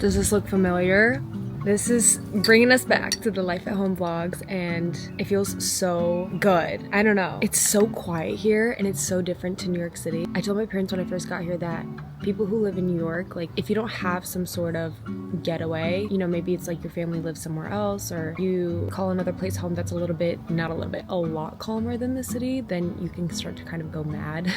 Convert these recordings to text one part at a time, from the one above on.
Does this look familiar? This is bringing us back to the life at home vlogs, and it feels so good. I don't know. It's so quiet here and it's so different to New York City. I told my parents when I first got here that people who live in New York, like if you don't have some sort of getaway, you know, maybe it's like your family lives somewhere else or you call another place home that's a little bit, not a little bit, a lot calmer than the city, then you can start to kind of go mad.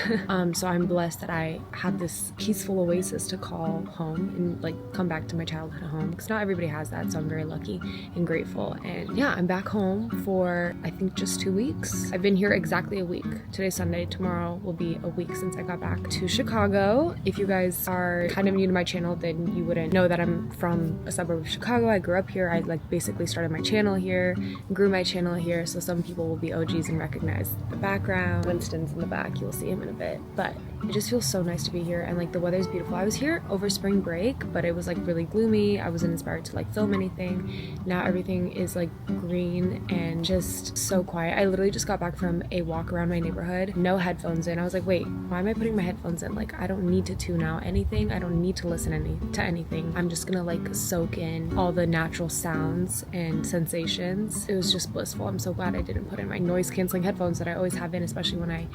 So I'm blessed that I have this peaceful oasis to call home and like come back to my childhood home, because not everybody has that. So I'm very lucky and grateful. And yeah, I'm back home for I think just 2 weeks. I've been here exactly a week. Today's Sunday. Tomorrow will be a week since I got back to Chicago. If you guys are kind of new to my channel, then you wouldn't know that I'm from a suburb of Chicago. I grew up here. I like basically started my channel here, grew my channel here. So some people will be OGs and recognize the background. Winston's in the back. You'll see him in a bit. But it just feels so nice to be here, and like the weather's beautiful. I was here over spring break, but it was like really gloomy. I wasn't inspired to like film anything. Now everything is like green and just so quiet. I literally just got back from a walk around my neighborhood, no headphones in. I was like, wait, why am I putting my headphones in? Like, I don't need to tune out anything. I don't need to listen to anything. I'm just gonna like soak in all the natural sounds and sensations. It was just blissful. I'm so glad I didn't put in my noise canceling headphones that I always have in, especially when I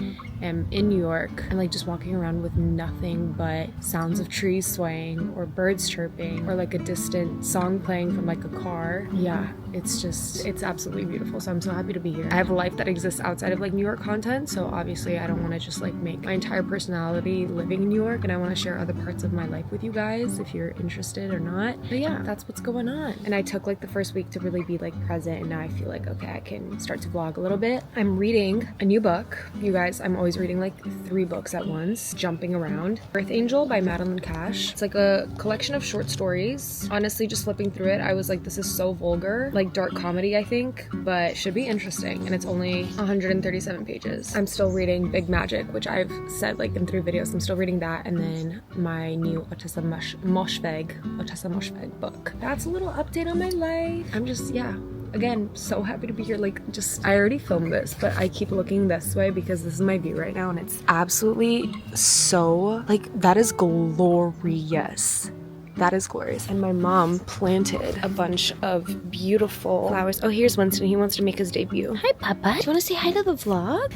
am in New York, and like just walking around with nothing but sounds of trees swaying or birds chirping or like a distant song playing from like a car. Yeah, it's absolutely beautiful. So I'm so happy to be here. I have a life that exists outside of like New York content, so obviously I don't want to just like make my entire personality living in New York, and I want to share other parts of my life with you guys if you're interested or not. But yeah, that's what's going on. And I took like the first week to really be like present, and now I feel like, okay, I can start to vlog a little bit. I'm reading a new book. You guys, I'm always reading like 3 books at once, jumping around. Earth Angel by Madeline Cash. It's like a collection of short stories. Honestly, just flipping through it, I was like, this is so vulgar, like dark comedy, I think, but should be interesting. And it's only 137 pages. I'm still reading Big Magic, which I've said like in 3 videos. I'm still reading that, and then my new Ottessa Moshfegh book. That's a little update on my life. I'm just, yeah, again, so happy to be here. Like, just, I already filmed this, but I keep looking this way because this is my view right now, and it's absolutely so, like, that is glorious. That is glorious. And my mom planted a bunch of beautiful flowers. Oh, here's Winston. He wants to make his debut. Hi, Papa. Do you want to say hi to the vlog?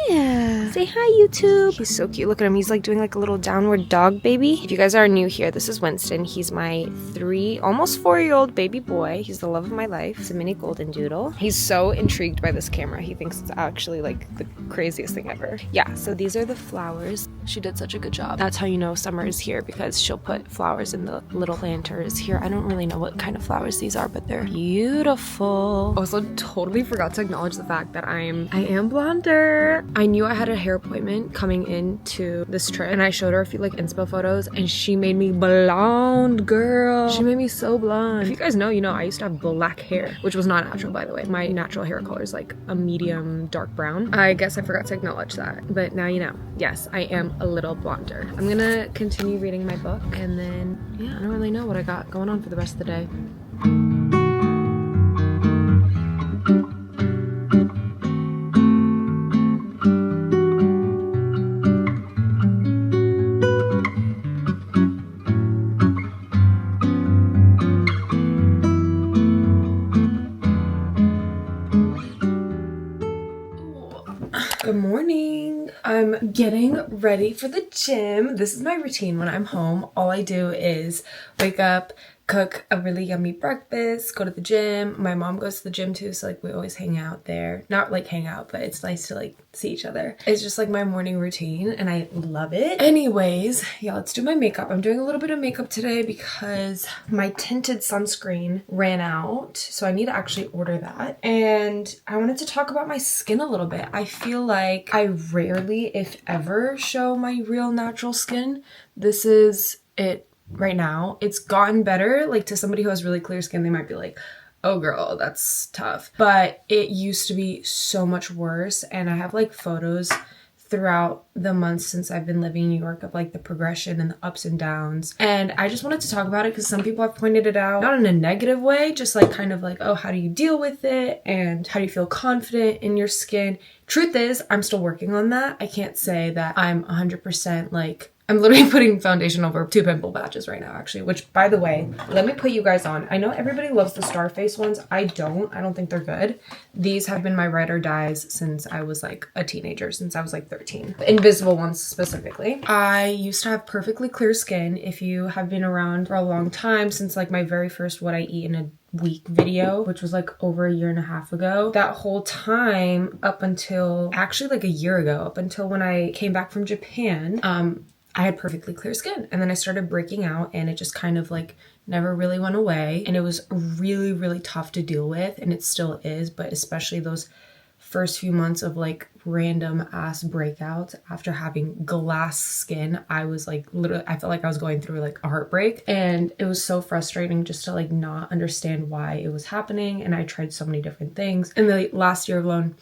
Yeah. Say hi, YouTube. He's so cute. Look at him. He's like doing like a little downward dog baby. If you guys are new here, this is Winston. He's my 3, almost 4-year-old baby boy. He's the love of my life. He's a mini goldendoodle. He's so intrigued by this camera. He thinks it's actually like the craziest thing ever. Yeah, so these are the flowers. She did such a good job. That's how you know summer is here, because she'll put flowers in the little lanterns here. I don't really know what kind of flowers these are, but they're beautiful. Also, totally forgot to acknowledge the fact that I am blonder. I knew I had a hair appointment coming into this trip, and I showed her a few like inspo photos, and she made me blonde, girl. She made me so blonde. If you guys know, you know I used to have black hair, which was not natural, by the way. My natural hair color is like a medium dark brown. I guess I forgot to acknowledge that, but now you know. Yes, I am a little blonder. I'm gonna continue reading my book, and then yeah, I don't really know what I got going on for the rest of the day. Good morning. I'm getting ready for the gym. This is my routine when I'm home. All I do is wake up, cook a really yummy breakfast, go to the gym. My mom goes to the gym too, so like we always hang out there. Not like hang out, but it's nice to like see each other. It's just like my morning routine, and I love it. Anyways, yeah, let's do my makeup. I'm doing a little bit of makeup today because my tinted sunscreen ran out, so I need to actually order that. And I wanted to talk about my skin a little bit. I feel like I rarely, if ever, show my real natural skin. This is it right now. It's gotten better. Like, to somebody who has really clear skin, they might be like, oh girl, that's tough. But it used to be so much worse, and I have like photos throughout the months since I've been living in New York of like the progression and the ups and downs. And I just wanted to talk about it because some people have pointed it out, not in a negative way, just like kind of like, oh, how do you deal with it? And how do you feel confident in your skin? Truth is, I'm still working on that. I can't say that I'm 100% like I'm literally putting foundation over 2 pimple patches right now, actually, which, by the way, let me put you guys on. I know everybody loves the Starface ones. I don't think they're good. These have been my ride or dies since I was like a teenager, since I was like 13. The invisible ones specifically. I used to have perfectly clear skin. If you have been around for a long time, since like my very first What I Eat in a Week video, which was like over 1.5 years ago, that whole time up until actually like a year ago, up until when I came back from Japan, I had perfectly clear skin, and then I started breaking out, and it just kind of like never really went away, and it was really, really tough to deal with, and it still is, but especially those first few months of like random ass breakouts after having glass skin. I was like literally, I felt like I was going through like a heartbreak, and it was so frustrating just to like not understand why it was happening. And I tried so many different things. In the last year alone,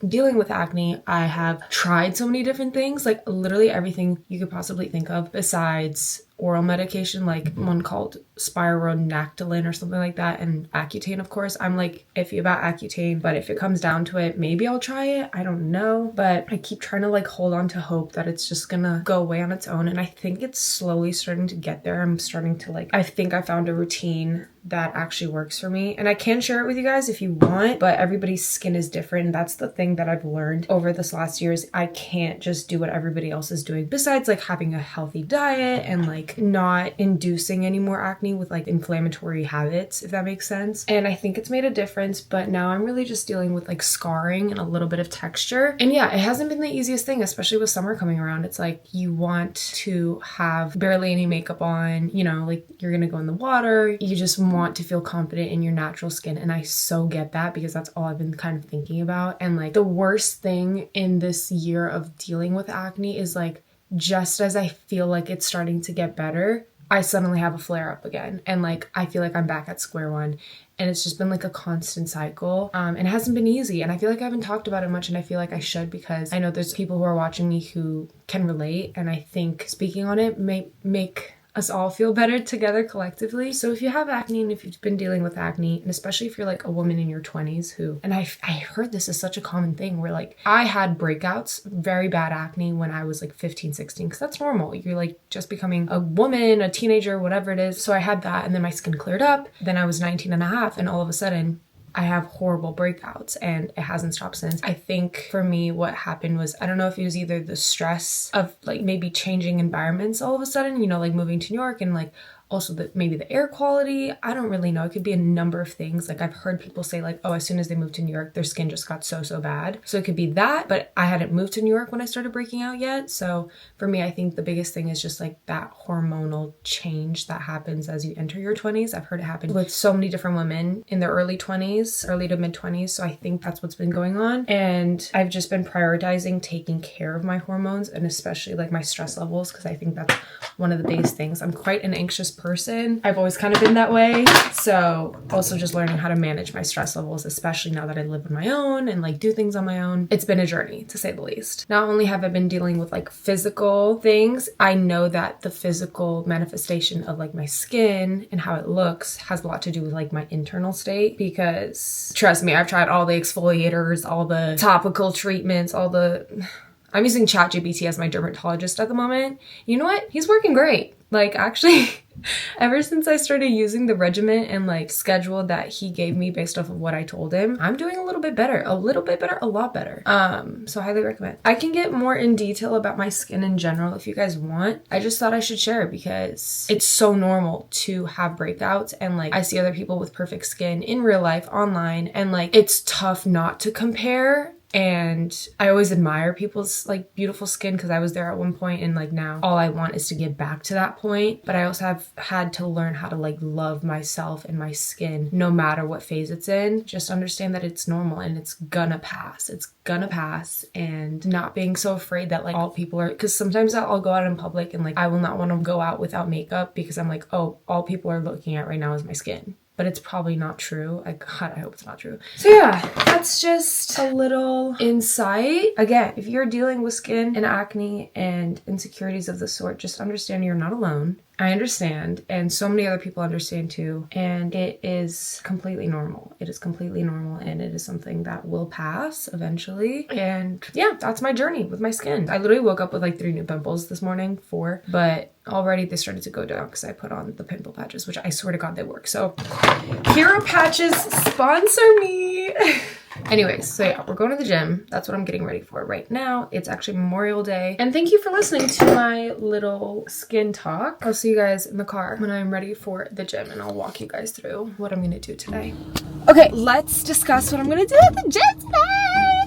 dealing with acne, I have tried so many different things, like literally everything you could possibly think of besides oral medication, like one called spironolactone or something like that, and Accutane, of course. I'm like iffy about Accutane, but if it comes down to it, maybe I'll try it. I don't know, but I keep trying to like hold on to hope that it's just gonna go away on its own, and I think it's slowly starting to get there. I'm starting to like, I think I found a routine that actually works for me, and I can share it with you guys if you want, but everybody's skin is different. That's the thing that I've learned over this last year is I can't just do what everybody else is doing, besides like having a healthy diet and like not inducing any more acne with like inflammatory habits, if that makes sense. And I think it's made a difference, but now I'm really just dealing with like scarring and a little bit of texture. And yeah, it hasn't been the easiest thing, especially with summer coming around. It's like you want to have barely any makeup on, you know, like you're gonna go in the water, you just want to feel confident in your natural skin. And I so get that, because that's all I've been kind of thinking about. And like the worst thing in this year of dealing with acne is like, just as I feel like it's starting to get better, I suddenly have a flare up again. And like, I feel like I'm back at square one. And it's just been like a constant cycle. And it hasn't been easy. And I feel like I haven't talked about it much, and I feel like I should, because I know there's people who are watching me who can relate. And I think speaking on it may make us all feel better together collectively. So if you have acne, and if you've been dealing with acne, and especially if you're like a woman in your 20s who, and I heard this is such a common thing where like I had breakouts, very bad acne when I was like 15, 16, because that's normal. You're like just becoming a woman, a teenager, whatever it is. So I had that, and then my skin cleared up. Then I was 19 and a half, and all of a sudden I have horrible breakouts, and it hasn't stopped since. I think for me, what happened was, I don't know if it was either the stress of like maybe changing environments all of a sudden, you know, like moving to New York, and like also maybe the air quality. I don't really know. It could be a number of things. Like I've heard people say like, oh, as soon as they moved to New York, their skin just got so bad. So it could be that, but I hadn't moved to New York when I started breaking out yet. So for me, I think the biggest thing is just like that hormonal change that happens as you enter your 20s. I've heard it happen with so many different women in their early 20s, early to mid 20s. So I think that's what's been going on. And I've just been prioritizing taking care of my hormones, and especially like my stress levels, because I think that's one of the biggest things. I'm quite an anxious person. I've always kind of been that way. So also just learning how to manage my stress levels, especially now that I live on my own and like do things on my own. It's been a journey, to say the least. Not only have I been dealing with like physical things, I know that the physical manifestation of like my skin and how it looks has a lot to do with like my internal state, because trust me, I've tried all the exfoliators, all the topical treatments, I'm using ChatGPT as my dermatologist at the moment. You know what? He's working great. Like actually, ever since I started using the regimen and like schedule that he gave me based off of what I told him, I'm doing a lot better, a lot better. So highly recommend. I can get more in detail about my skin in general if you guys want. I just thought I should share it because it's so normal to have breakouts, and like I see other people with perfect skin in real life online, and like it's tough not to compare. And I always admire people's like beautiful skin, because I was there at one point, and like now all I want is to get back to that point. But I also have had to learn how to like love myself and my skin no matter what phase it's in. Just understand that it's normal and it's gonna pass. It's gonna pass, and not being so afraid that like all people are, because sometimes I'll go out in public and like I will not want to go out without makeup because I'm like, oh, all people are looking at right now is my skin. but it's probably not true. God, I hope it's not true. So yeah, that's just a little insight. Again, if you're dealing with skin and acne and insecurities of the sort, just understand you're not alone. I understand, and so many other people understand too, and it is completely normal. It is completely normal, and it is something that will pass eventually. And yeah, that's my journey with my skin. I literally woke up with like 3 new pimples this morning, 4, but already they started to go down because I put on the pimple patches, which I swear to God they work. So Hero Patches, sponsor me. Anyways, so yeah, we're going to the gym. That's what I'm getting ready for right now. It's actually Memorial Day. And thank you for listening to my little skin talk. I'll see you guys in the car when I'm ready for the gym, and I'll walk you guys through what I'm gonna do today. Okay, let's discuss what I'm gonna do at the gym today.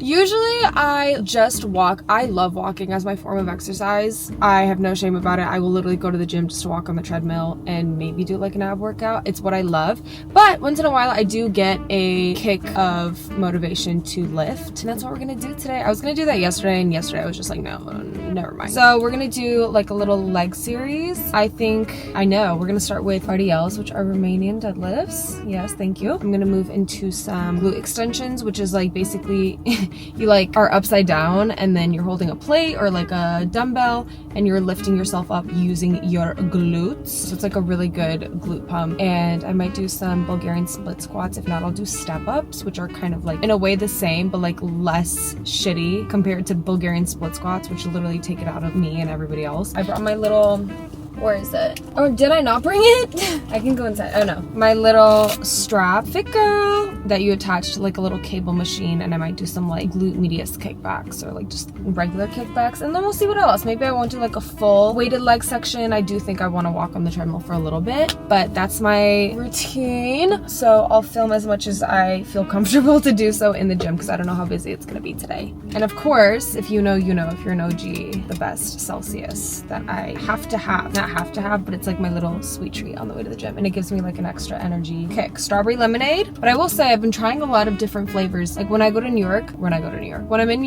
Usually I just walk. I love walking as my form of exercise. I have no shame about it. I will literally go to the gym just to walk on the treadmill and maybe do like an ab workout. It's what I love. But once in a while I do get a kick of motivation to lift, and that's what we're gonna do today. I was gonna do that yesterday, and yesterday I was just like, no, never mind. So we're gonna do like a little leg series. I know we're gonna start with RDLs, which are Romanian deadlifts. Yes, thank you. I'm gonna move into some glute extensions, which is like basically you like are upside down and then you're holding a plate or like a dumbbell and you're lifting yourself up using your glutes. So it's like a really good glute pump. And I might do some Bulgarian split squats. If not, I'll do step ups, which are kind of like in a way the same, but like less shitty compared to Bulgarian split squats, which literally take it out of me and everybody else. I brought my little, where is it? Oh, did I not bring it? I can go inside. Oh no. My little strap, fit girl, that you attach to like a little cable machine, and I might do some like glute medius kickbacks or like just regular kickbacks, and then we'll see what else. Maybe I won't do like a full weighted leg section. I do think I want to walk on the treadmill for a little bit, but that's my routine. So I'll film as much as I feel comfortable to do so in the gym because I don't know how busy it's gonna be today. And of course, if you know, you know, if you're an OG, the best Celsius that I have to have. Not have to have, but it's like my little sweet treat on the way to the gym, and it gives me like an extra energy kick. Strawberry lemonade. But I will say I've been trying a lot of different flavors. Like when I'm in New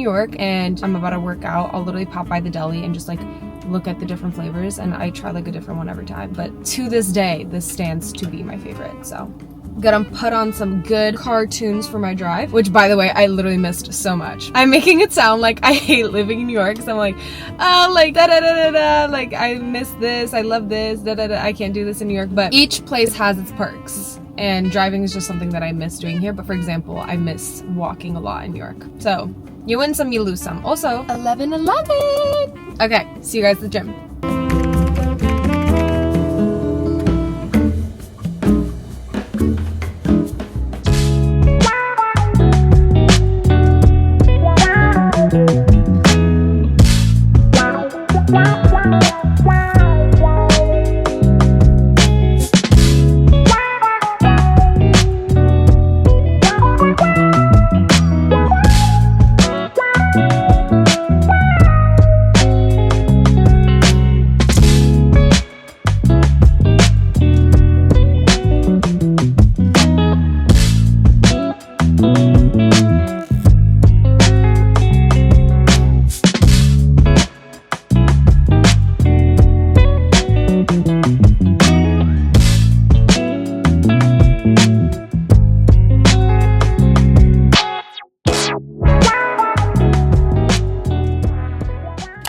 York and I'm about to work out, I'll literally pop by the deli and just like look at the different flavors, and I try like a different one every time. But to this day, this stands to be my favorite. So gonna put on some good cartoons for my drive, which by the way, I literally missed so much. I'm making it sound like I hate living in New York, so I'm like, oh, like da da da da da, like I miss this, I love this, da da da, I can't do this in New York. But each place has its perks, and driving is just something that I miss doing here. But for example, I miss walking a lot in New York. So you win some, you lose some. Also, 11/11. Okay, see you guys at the gym.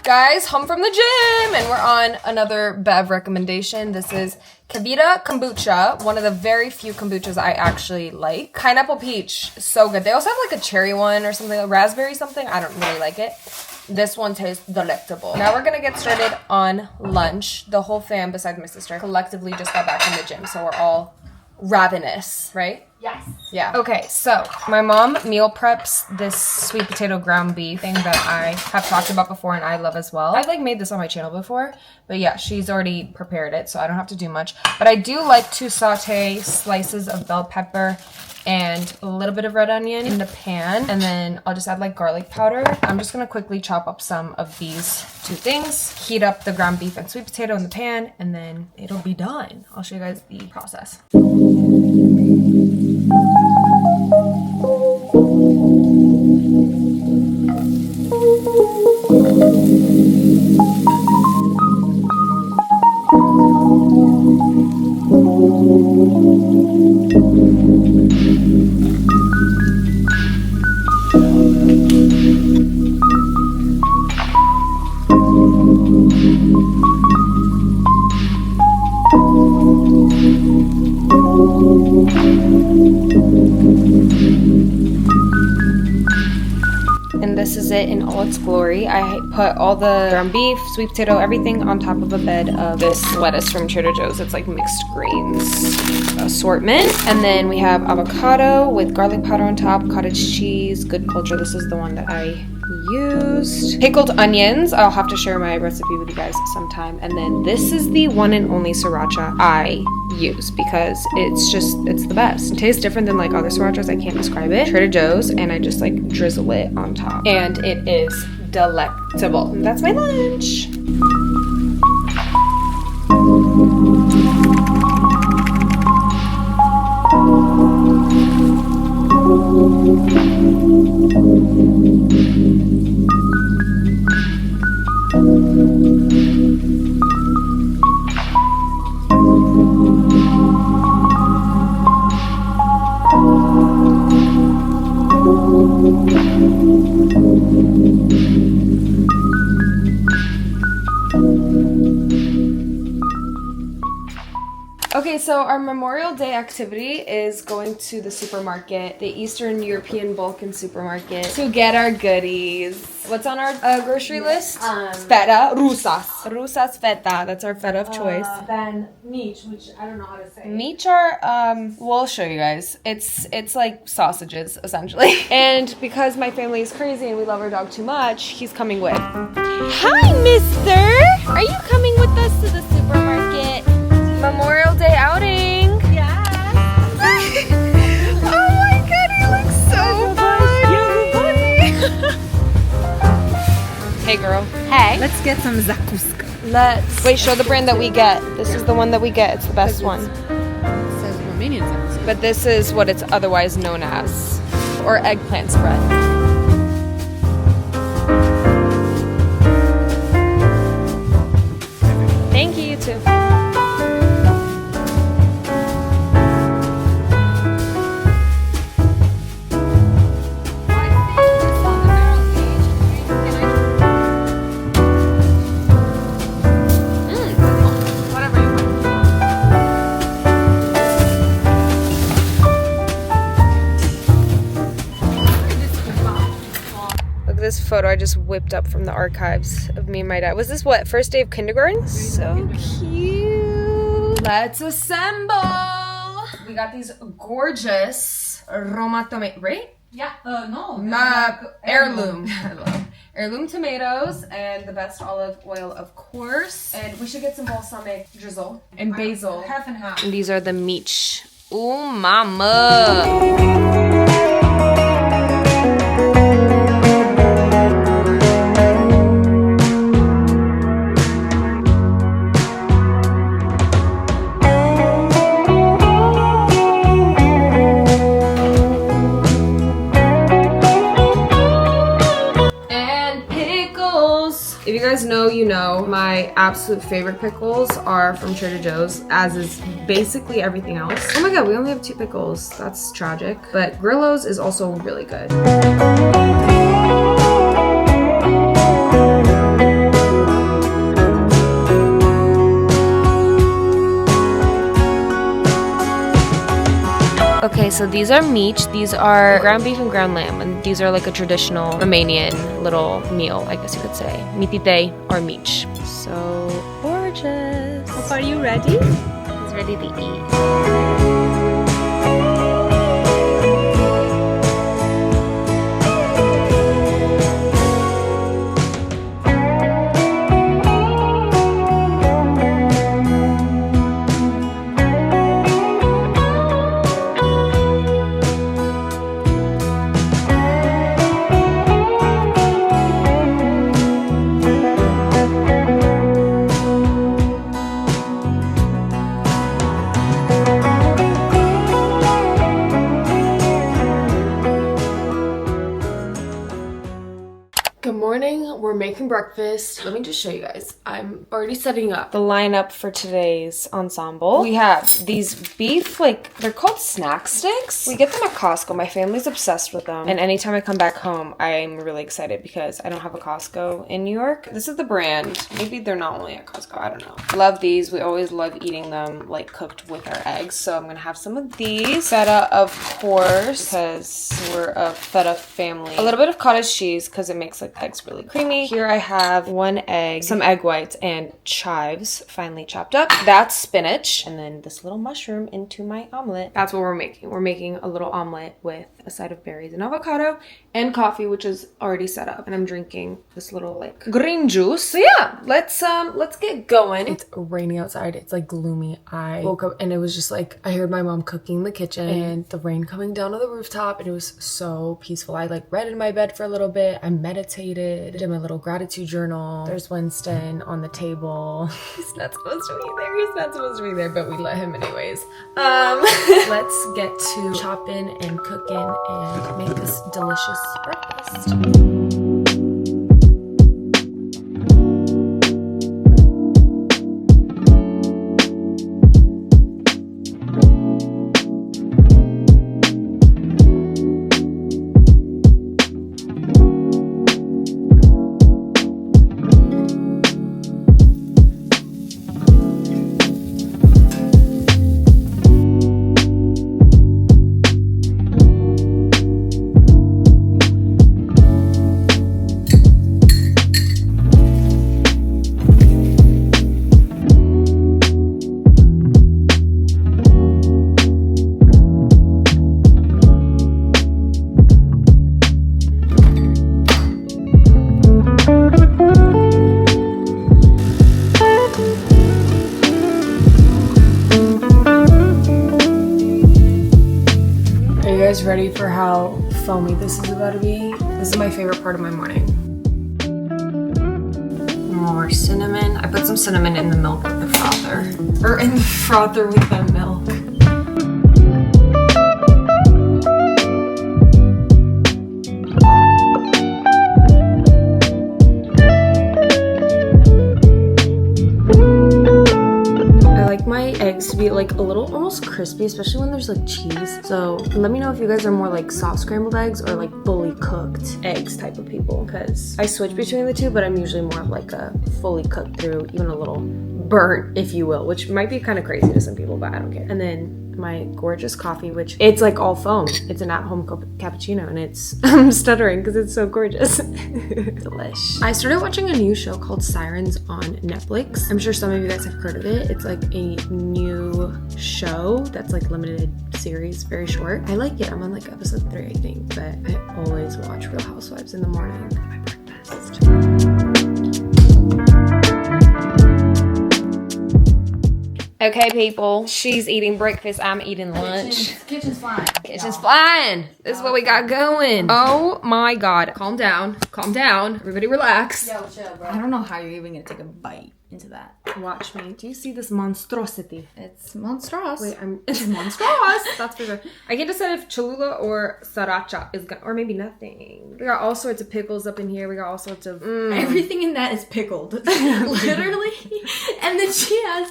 Guys, home from the gym, and we're on another bev recommendation. This is Kavita kombucha, one of the very few kombuchas I actually like. Pineapple peach, so good. They also have like a cherry one or something, a raspberry something. I don't really like it. This one tastes delectable. Now we're gonna get started on lunch. The whole fam, besides my sister, collectively just got back from the gym, so we're all ravenous, right? Yes. Yeah. Okay, so my mom meal preps this sweet potato ground beef thing that I have talked about before and I love as well. I've like made this on my channel before, but yeah, she's already prepared it, so I don't have to do much. But I do like to saute slices of bell pepper and a little bit of red onion in the pan, and then I'll just add like garlic powder. I'm just gonna quickly chop up some of these two things, heat up the ground beef and sweet potato in the pan, and then it'll be done. I'll show you guys the process. And this is it in all its glory. I put all the ground beef, sweet potato, everything on top of a bed of this lettuce from Trader Joe's. It's like mixed greens assortment. And then we have avocado with garlic powder on top, cottage cheese, good culture. This is the one that I used. Pickled onions. I'll have to share my recipe with you guys sometime. And then this is the one and only sriracha I use because it's the best. It tastes different than like other srirachas. I can't describe it. Trader Joe's, and I just like drizzle it on top. And it is delectable. And that's my lunch. Okay, so our Memorial Day activity is going to the supermarket, the Eastern European Balkan supermarket, to get our goodies. What's on our grocery list? Feta, rusas. Rusas feta, that's our feta of choice. Then mici, which I don't know how to say. Mici are, we'll show you guys. It's like sausages, essentially. And because my family is crazy and we love our dog too much, he's coming with. Hi, mister! Are you coming with us to the supermarket? Memorial Day outing. Yeah. Oh my god, he looks so funny. Hey girl. Hey. Let's get some zakuska. Wait, show the brand that we get. This is the one that we get. It's the best one. It says Romanian zakuska. But this is what it's otherwise known as. Or eggplant spread. Thank you, you too. This photo I just whipped up from the archives of me and my dad. Was this what, first day of kindergarten? So cute. Let's assemble. We got these gorgeous Roma tomato, right? Yeah. No. Heirloom. Heirloom tomatoes and the best olive oil, of course. And we should get some balsamic drizzle and basil. Half and half. And these are the mici. Ooh, mama. If you guys know, you know, my absolute favorite pickles are from Trader Joe's, as is basically everything else. Oh my god, we only have 2 pickles. That's tragic. But Grillo's is also really good. Okay, so these are mici. These are ground beef and ground lamb, and these are like a traditional Romanian little meal, I guess you could say. Mitite or mici. So gorgeous. Are you ready? He's ready to eat. making breakfast. Let me just show you guys. I'm already setting up the lineup for today's ensemble. We have these beef, like, they're called snack sticks. We get them at Costco. My family's obsessed with them. And anytime I come back home, I'm really excited because I don't have a Costco in New York. This is the brand. Maybe they're not only at Costco. I don't know. Love these. We always love eating them, like, cooked with our eggs. So I'm gonna have some of these. Feta, of course, because we're a feta family. A little bit of cottage cheese because it makes like eggs really creamy. Here I have one egg, some egg whites, and chives finely chopped up. That's spinach, and then this little mushroom into my omelet. That's what we're making. We're making a little omelet with a side of berries and avocado and coffee, which is already set up. And I'm drinking this little like green juice. So yeah, let's get going. It's raining outside. It's like gloomy. I woke up and it was just like I heard my mom cooking in the kitchen and the rain coming down on the rooftop, and it was so peaceful. I like read in my bed for a little bit. I meditated, did my little gratitude journal. There's Winston on the table. He's not supposed to be there. He's not supposed to be there, but we let him anyways. Let's get to chopping and cooking and make this delicious breakfast. Ready for how foamy this is about to be? This is my favorite part of my morning. More cinnamon. I put some cinnamon in the milk with the frother. Or in the frother with the milk. Eggs to be like a little almost crispy, especially when there's like cheese. So let me know if you guys are more like soft scrambled eggs or like fully cooked eggs type of people, because I switch between the two, but I'm usually more of like a fully cooked through, even a little burnt, if you will, which might be kind of crazy to some people, but I don't care. And then my gorgeous coffee, which it's like all foam. It's an at-home cappuccino, and it's I'm stuttering because it's so gorgeous. Delish. I started watching a new show called Sirens on Netflix. I'm sure some of you guys have heard of it. It's like a new show that's like limited series, very short. I like it. I'm on like episode 3, I think, but I always watch Real Housewives in the morning for my breakfast. Okay, people. She's eating breakfast. I'm eating lunch. Kitchen's flying. Kitchen's flying. This is what we got going. Oh my God. Calm down. Calm down. Everybody relax. Yo, chill, bro. I don't know how you're even gonna take a bite into that. Watch me. Do you see this monstrosity? It's monstrous. Wait, it's monstrous. That's for sure. I can't decide if Cholula or Sriracha is gonna, or maybe nothing. We got all sorts of pickles up in here. We got all sorts of everything in that is pickled. Literally. And then she has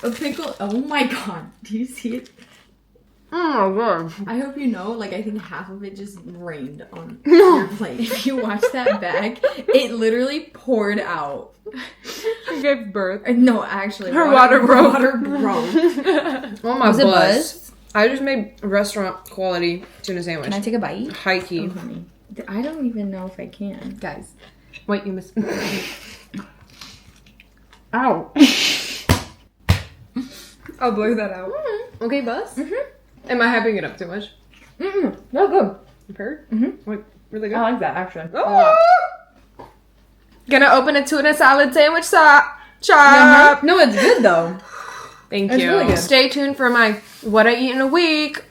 a pickle. Oh my God. Do you see it? Oh my God. I hope you know, like, I think half of it just rained on your plate. If you watch that bag, it literally poured out. She gave birth. No, actually. Her water broke. Water broke. Oh my Was it Buzz? I just made restaurant quality tuna sandwich. Can I take a bite? High key. Oh, I don't even know if I can. Guys. Wait, you missed. Ow. I'll blur that out. Mm-hmm. Okay, Buzz? Mm-hmm. Am I hyping it up too much? Mm-mm. No, good. You've heard? Mm-hmm. Like, really good? I like that, actually. Oh. Gonna open a tuna salad sandwich chop. No, it's good, though. Thank it's you. Really good. Stay tuned for my what I eat in a week.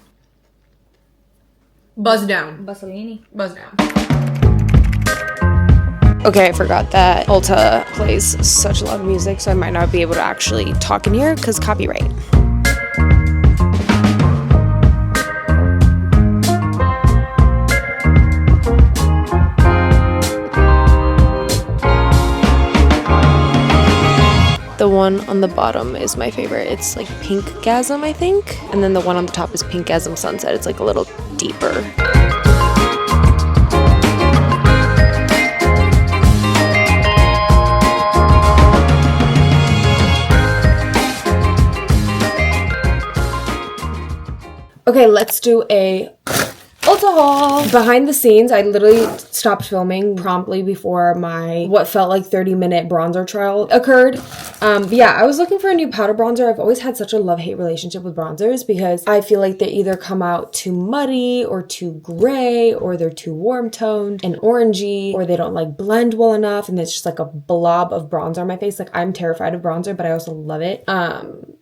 Buzz down. Bussolini. Buzz down. Okay, I forgot that Ulta plays such loud music, so I might not be able to actually talk in here because copyright. The one on the bottom is my favorite. It's like Pink Gasm, I think. And then the one on the top is Pink Gasm Sunset. It's like a little deeper. Okay, let's do a Ulta haul. Behind the scenes, I literally stopped filming promptly before my what felt like 30-minute bronzer trial occurred. But yeah, I was looking for a new powder bronzer. I've always had such a love-hate relationship with bronzers because I feel like they either come out too muddy or too gray, or they're too warm toned and orangey, or they don't like blend well enough and it's just like a blob of bronzer on my face. Like, I'm terrified of bronzer, but I also love it.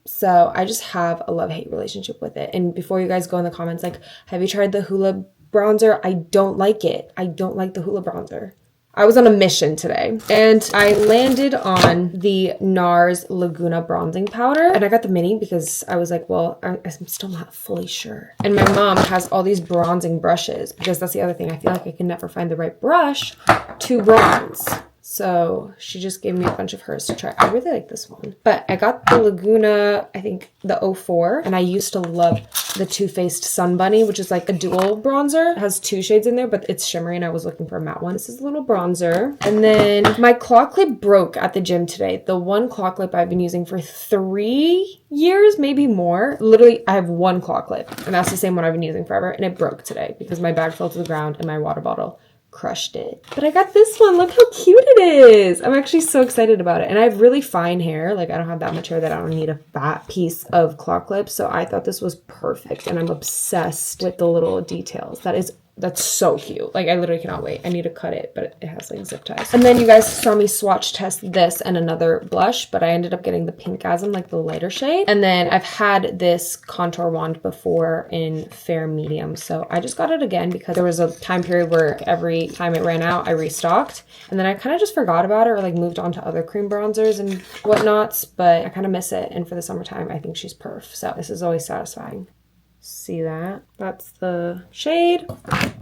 So I just have a love-hate relationship with it. And before you guys go in the comments, like, have you tried the Hoola bronzer? I don't like it. I don't like the Hoola bronzer. I was on a mission today and I landed on the NARS Laguna bronzing powder, and I got the mini because I was like, well, I'm still not fully sure. And my mom has all these bronzing brushes because that's the other thing. I feel like I can never find the right brush to bronze. So she just gave me a bunch of hers to try. I really like this one. But I got the Laguna, I think the 04. And I used to love the Too Faced Sun Bunny, which is like a dual bronzer. It has 2 shades in there, but it's shimmery and I was looking for a matte one. This is a little bronzer. And then my claw clip broke at the gym today. The one claw clip I've been using for 3 years, maybe more. Literally, I have one claw clip and that's the same one I've been using forever. And it broke today because my bag fell to the ground and my water bottle crushed it. But I got this one. Look how cute it is. I'm actually so excited about it. And I have really fine hair. Like, I don't have that much hair that I don't need a fat piece of claw clip. So I thought this was perfect. And I'm obsessed with the little details. That's so cute. Like, I literally cannot wait. I need to cut it, but it has like zip ties. And then you guys saw me swatch test this and another blush, but I ended up getting the Pink Gasm, like the lighter shade. And then I've had this contour wand before in fair medium. So I just got it again because there was a time period where every time it ran out, I restocked. And then I kind of just forgot about it or like moved on to other cream bronzers and whatnots, but I kind of miss it. And for the summertime, I think she's perf. So this is always satisfying. See that? That's the shade.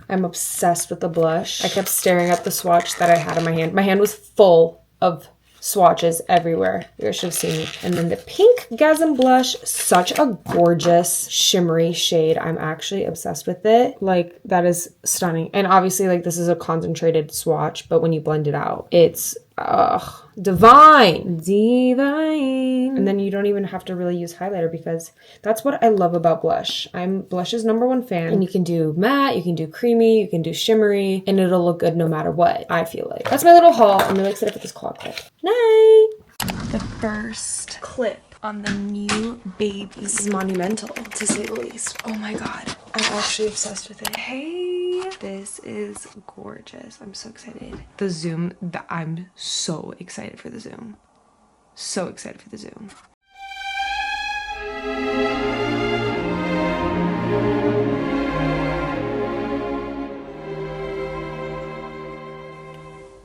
I'm obsessed with the blush. I kept staring at the swatch that I had in my hand. My hand was full of swatches everywhere. You guys should have seen it. And then the Pink Gasm blush, such a gorgeous shimmery shade. I'm actually obsessed with it. Like, that is stunning. And obviously, like, this is a concentrated swatch, but when you blend it out, it's divine. And then you don't even have to really use highlighter because that's what I love about blush. I'm blush's #1 fan, and you can do matte, you can do creamy, you can do shimmery, and it'll look good no matter what, I feel like. That's my little haul. I'm really excited for this claw clip. Night! The first clip on the new baby. This is monumental, to say the least. Oh my god. I'm actually obsessed with it. Hey, this is gorgeous. I'm so excited. The zoom, I'm so excited for the zoom. So excited for the zoom.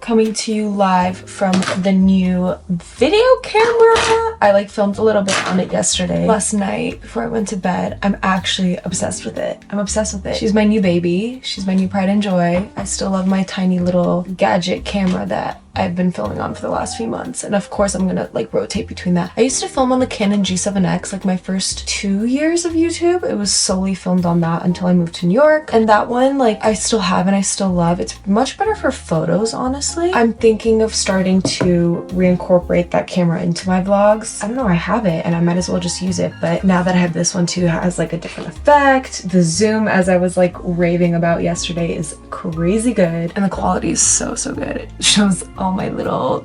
Coming to you live from the new video camera. I like filmed a little bit on it yesterday, last night before I went to bed. I'm actually obsessed with it. I'm obsessed with it. She's my new baby. She's my new pride and joy. I still love my tiny little gadget camera that I've been filming on for the last few months. And of course I'm gonna like rotate between that. I used to film on the Canon G7X like my first 2 years of YouTube. It was solely filmed on that until I moved to New York. And that one, like, I still have and I still love. It's much better for photos, honestly. I'm thinking of starting to reincorporate that camera into my vlogs. I don't know, I have it and I might as well just use it. But now that I have this one too, it has like a different effect. The zoom, as I was like raving about yesterday, is crazy good. And the quality is so, so good. It shows all my little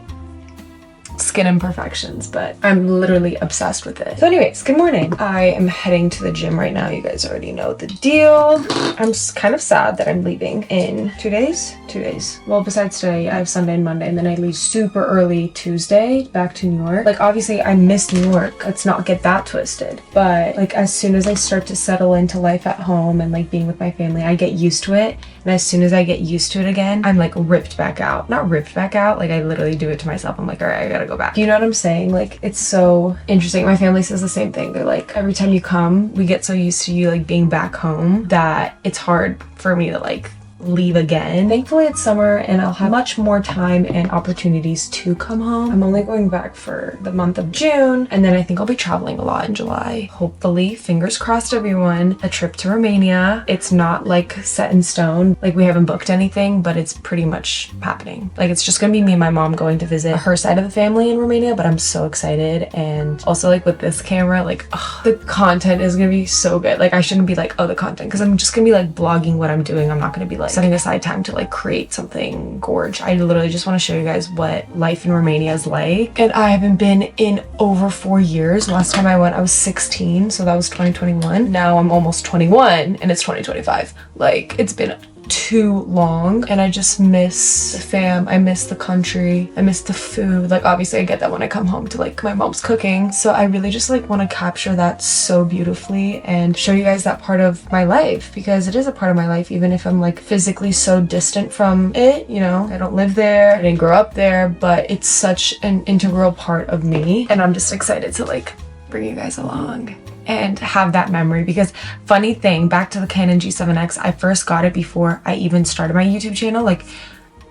skin imperfections, but I'm literally obsessed with it. So anyways, good morning. I am heading to the gym right now. You guys already know the deal. I'm kind of sad that I'm leaving in 2 days. 2 days. Well, besides today, I have Sunday and Monday, and then I leave super early Tuesday back to New York. Like, obviously I miss New York. Let's not get that twisted. But like, as soon as I start to settle into life at home and like being with my family, I get used to it. And as soon as I get used to it again, I'm like ripped back out. Not ripped back out, like I literally do it to myself. I'm like, all right, I gotta go back. You know what I'm saying? Like, it's so interesting. My family says the same thing. They're like, every time you come, we get so used to you like being back home that it's hard for me to like leave again. Thankfully it's summer and I'll have much more time and opportunities to come home. I'm only going back for the month of June, and then I think I'll be traveling a lot in July. Hopefully, fingers crossed everyone, a trip to Romania. It's not like set in stone, like we haven't booked anything, but it's pretty much happening. Like it's just gonna be me and my mom going to visit her side of the family in Romania, but I'm so excited. And also like with this camera, like the content is gonna be so good. Like I shouldn't be like, oh, the content, because I'm just gonna be like vlogging what I'm doing. I'm not gonna be like setting aside time to like create something gorge. I literally just want to show you guys what life in Romania is like. And I haven't been in over 4 years. Last time I went I was 16, so that was 2021. Now I'm almost 21 and it's 2025. Like it's been too long, and I just miss the fam. I miss the country. I miss the food. Like obviously I get that when I come home to like my mom's cooking, so I really just like want to capture that so beautifully and show you guys that part of my life, because it is a part of my life, even if I'm like physically so distant from it. You know, I don't live there, I didn't grow up there, but it's such an integral part of me, and I'm just excited to like bring you guys along and have that memory. Because funny thing, back to the Canon G7X, I first got it before I even started my YouTube channel. Like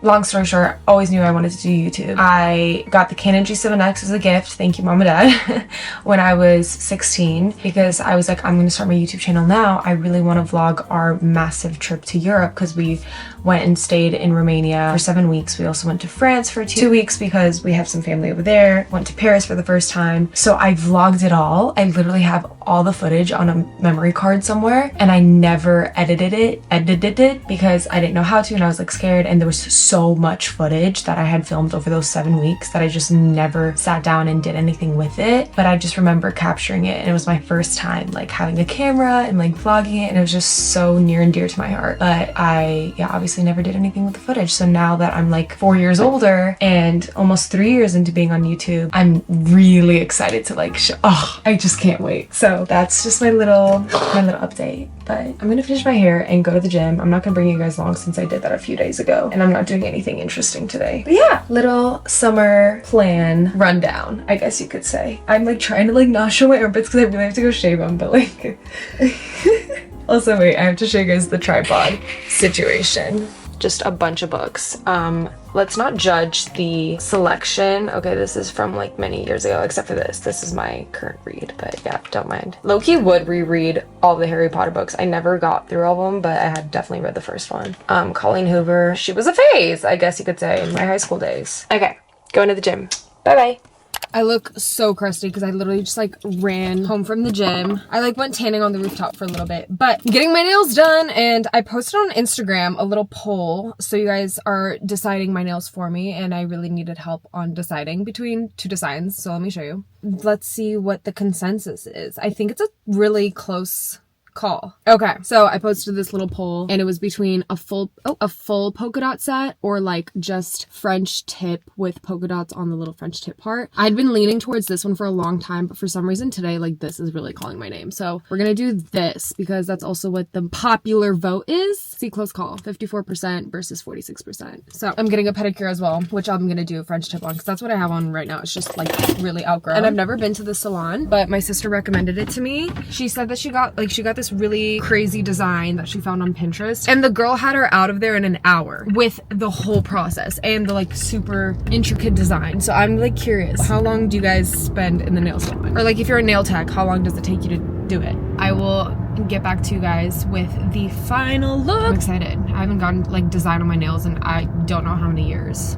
long story short, always knew I wanted to do YouTube. I got the Canon G7X as a gift, thank you mom and dad, when I was 16, because I was like, I'm gonna start my YouTube channel now. I really want to vlog our massive trip to Europe, because we went and stayed in Romania for 7 weeks. We also went to France for 2 weeks because we have some family over there. Went to Paris for the first time. So I vlogged it all. I literally have all the footage on a memory card somewhere, and I never edited it because I didn't know how to, and I was like scared, and there was so much footage that I had filmed over those 7 weeks that I just never sat down and did anything with it. But I just remember capturing it, and it was my first time like having a camera and like vlogging it, and it was just so near and dear to my heart. But I obviously never did anything with the footage. So now that I'm like 4 years older and almost 3 years into being on YouTube, I'm really excited to like I just can't wait. So that's just my little update. But I'm gonna finish my hair and go to the gym. I'm not gonna bring you guys along since I did that a few days ago, and I'm not doing anything interesting today. But yeah, little summer plan rundown, I guess you could say. I'm like trying to like not show my armpits because I really have to go shave them, but like also wait, I have to show you guys the tripod situation. Just a bunch of books. Let's not judge the selection. Okay, this is from like many years ago, except for this. This is my current read, but yeah, don't mind. Loki would reread all the Harry Potter books. I never got through all of them, but I had definitely read the first one. Colleen Hoover, she was a phase, I guess you could say, in my high school days. Okay, going to the gym. Bye-bye. I look so crusty because I literally just like ran home from the gym. I like went tanning on the rooftop for a little bit, but getting my nails done, and I posted on Instagram a little poll. So you guys are deciding my nails for me, and I really needed help on deciding between 2 designs. So let me show you. Let's see what the consensus is. I think it's a really close call. Okay, so I posted this little poll, and it was between a full polka dot set or like just French tip with polka dots on the little French tip part. I'd been leaning towards this one for a long time, but for some reason today, like this is really calling my name. So we're gonna do this because that's also what the popular vote is. See, close call, 54% versus 46%. So I'm getting a pedicure as well, which I'm gonna do a French tip on because that's what I have on right now. It's just like really outgrown. And I've never been to the salon, but my sister recommended it to me. She said that she got this really crazy design that she found on Pinterest, and the girl had her out of there in an hour with the whole process and the like super intricate design. So I'm like curious, how long do you guys spend in the nail salon? Or like if you're a nail tech, how long does it take you to do it? I will get back to you guys with the final look. I'm excited. I haven't gotten like design on my nails in I don't know how many years.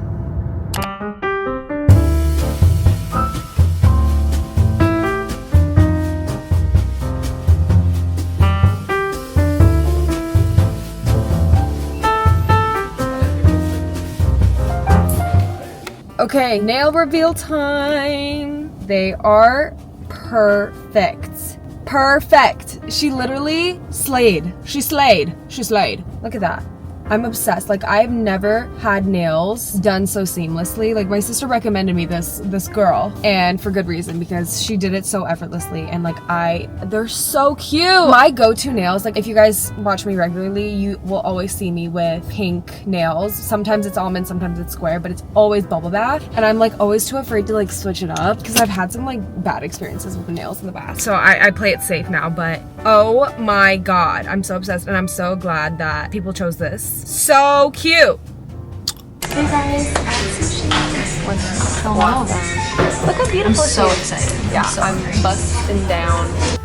Okay, nail reveal time. They are perfect. Perfect. She literally slayed. She slayed. Look at that. I'm obsessed. Like, I've never had nails done so seamlessly. Like, my sister recommended me this girl, and for good reason, because she did it so effortlessly, and like they're so cute. My go-to nails, like if you guys watch me regularly, you will always see me with pink nails. Sometimes it's almond, sometimes it's square, but it's always bubble bath, and I'm like always too afraid to like switch it up because I've had some like bad experiences with the nails in the past. So I play it safe now, but oh my god, I'm so obsessed, and I'm so glad that people chose this. So cute. Hey guys, at sushi. Hello. Look how beautiful I'm so excited. Yeah, so I'm hungry. busting down.